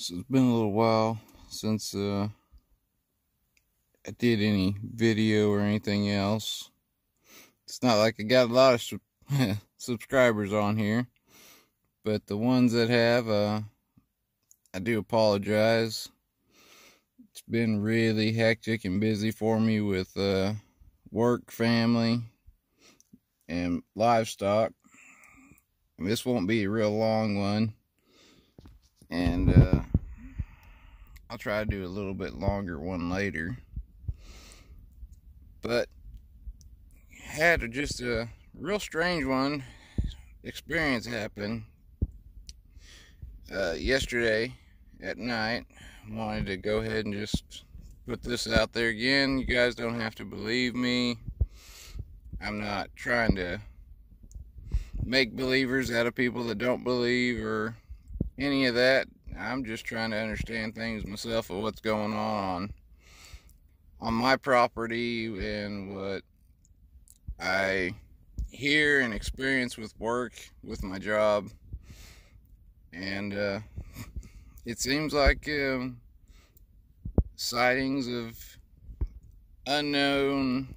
So it's been a little while since I did any video or anything else. It's not like I got a lot of subscribers on here, but the ones that have, I do apologize. It's been really hectic and busy for me with work, family, and livestock. This won't be a real long one, and I'll try to do a little bit longer one later. But had just a real strange one experience happen yesterday at night. Wanted to go ahead and just put this out there again. You guys don't have to believe me. I'm not trying to make believers out of people that don't believe or any of that. I'm just trying to understand things myself of what's going on my property and what I hear and experience with work, with my job. And it seems like sightings of unknown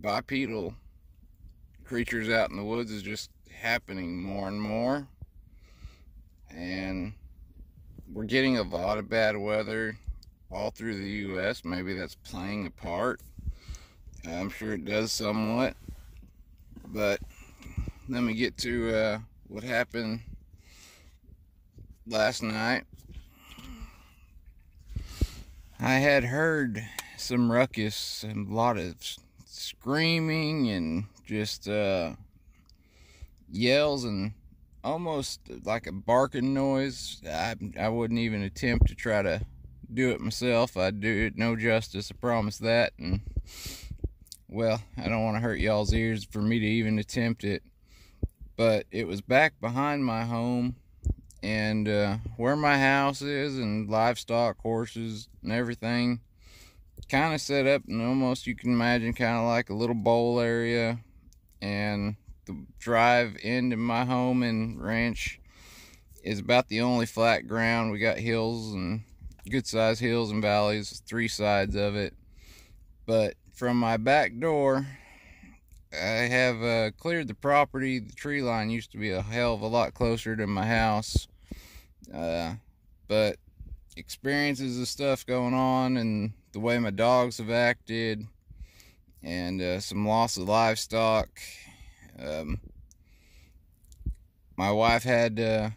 bipedal creatures out in the woods is just happening more and more. And we're getting a lot of bad weather all through the U.S. Maybe that's playing a part. I'm sure it does somewhat. But let me get to what happened last night. I had heard some ruckus and a lot of screaming and just yells and almost like a barking noise. I wouldn't even attempt to try to do it myself. I'd do it no justice, I promise that. And well, I don't want to hurt y'all's ears for me to even attempt it. But it was back behind my home, and where my house is, and livestock, horses, and everything, kind of set up, and almost you can imagine kind of like a little bowl area. And the drive into my home and ranch is about the only flat ground. We got hills, and good sized hills and valleys, 3 sides of it. But from my back door, I have cleared the property. The tree line used to be a hell of a lot closer to my house. But experiences of stuff going on, and the way my dogs have acted, and some loss of livestock. My wife had a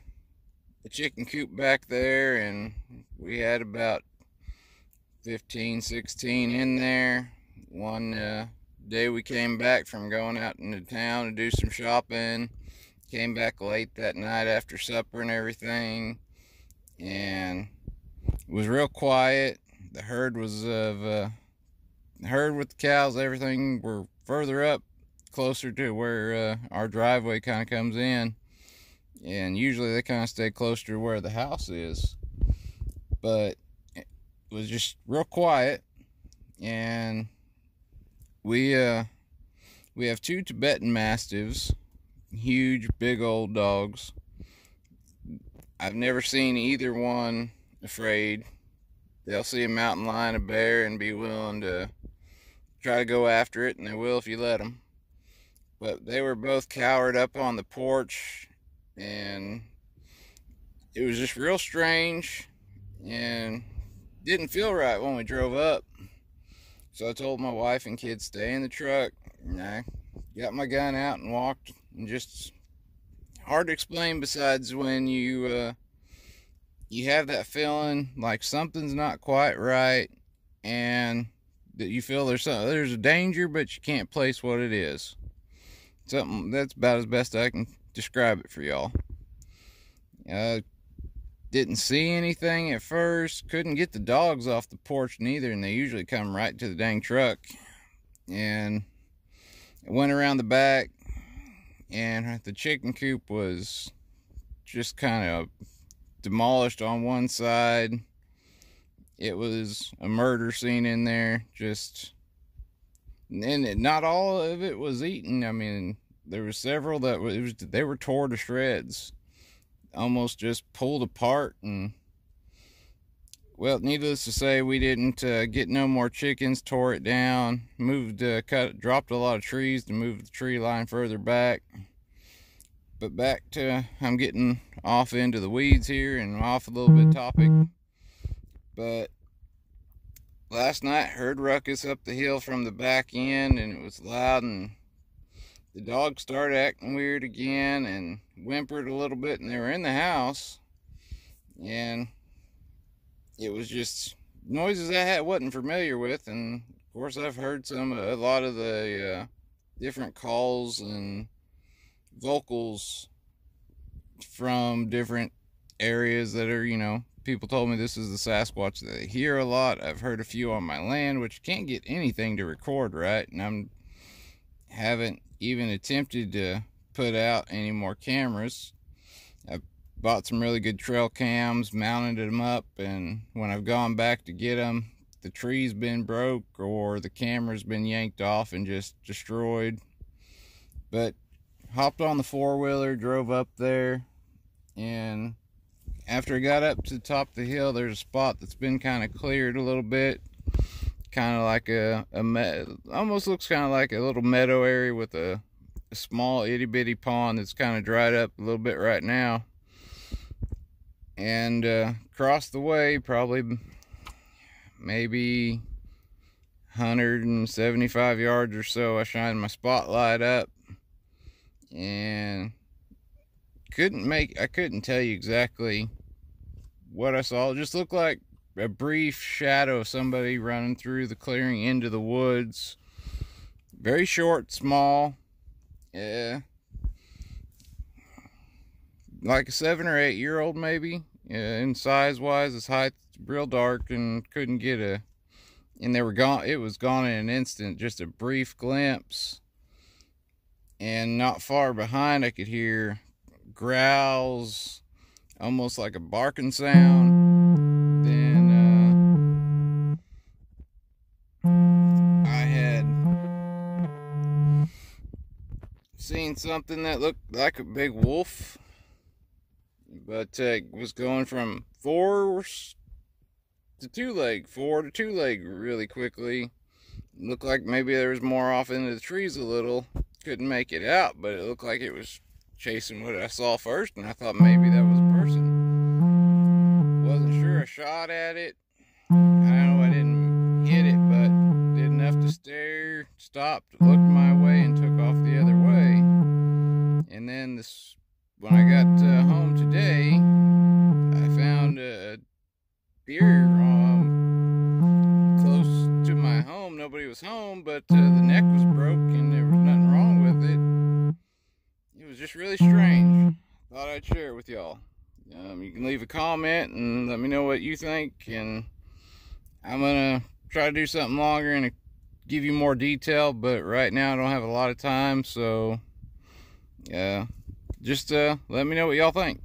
chicken coop back there, and we had about 15, 16 in there. One day we came back from going out into town to do some shopping. Came back late that night after supper and everything, and it was real quiet. The herd was the herd with the cows, everything were further up, closer to where our driveway kind of comes in, and usually they kind of stay closer to where the house is. But it was just real quiet, and we have 2 Tibetan Mastiffs, huge, big old dogs. I've never seen either one afraid. They'll see a mountain lion, a bear, and be willing to try to go after it, and they will if you let them. But they were both cowered up on the porch, and it was just real strange, and didn't feel right when we drove up. So I told my wife and kids stay in the truck, and I got my gun out and walked. And just hard to explain, besides when you have that feeling like something's not quite right, and that you feel there's a danger, but you can't place what it is. Something that's about as best I can describe it for y'all. Didn't see anything at first. Couldn't get the dogs off the porch neither, and they usually come right to the dang truck. And I went around the back, and the chicken coop was just kind of demolished on one side. It was a murder scene in there. And not all of it was eaten. I mean, there were several that they were tore to shreds, almost just pulled apart, and Well, needless to say, we didn't get no more chickens, tore it down, dropped a lot of trees to move the tree line further back. But back to, I'm getting off into the weeds here and off a little bit topic. But last night, heard ruckus up the hill from the back end, and it was loud, and the dog started acting weird again and whimpered a little bit, and they were in the house, and it was just noises I wasn't familiar with. And of course I've heard a lot of the different calls and vocals from different areas that are, people told me this is the Sasquatch that they hear a lot. I've heard a few on my land, which can't get anything to record right, and haven't even attempted to put out any more cameras. I've bought some really good trail cams, mounted them up, and when I've gone back to get them, the tree's been broke or the camera's been yanked off and just destroyed. But hopped on the four-wheeler, drove up there, and after I got up to the top of the hill, there's a spot that's been kind of cleared a little bit, kind of like almost looks kind of like a little meadow area with a small itty-bitty pond that's kind of dried up a little bit right now. And across the way, probably maybe 175 yards or so, I shined my spotlight up, and I couldn't tell you exactly what I saw. It just looked like a brief shadow of somebody running through the clearing into the woods. Very short, small, like a 7 or 8 year old maybe. In size wise, his height's real dark, and couldn't get and they were gone. It was gone in an instant, just a brief glimpse. And not far behind, I could hear growls, almost like a barking sound. Then I had seen something that looked like a big wolf, but was going from four to two leg really quickly. Looked like maybe there was more off into the trees a little. Couldn't make it out, but it looked like it was chasing what I saw first, and I thought maybe that was a person. Wasn't sure. I shot at it. I know I didn't hit it, but did enough to stare, stopped, looked my way, and took off the other way. And then when I got home today, I found a deer close to my home. Nobody was home, but the neck was broke and there was nothing wrong with it. It was just really strange. Thought I'd share it with y'all. You can leave a comment and let me know what you think, and I'm gonna try to do something longer and give you more detail, but right now I don't have a lot of time, so just let me know what y'all think.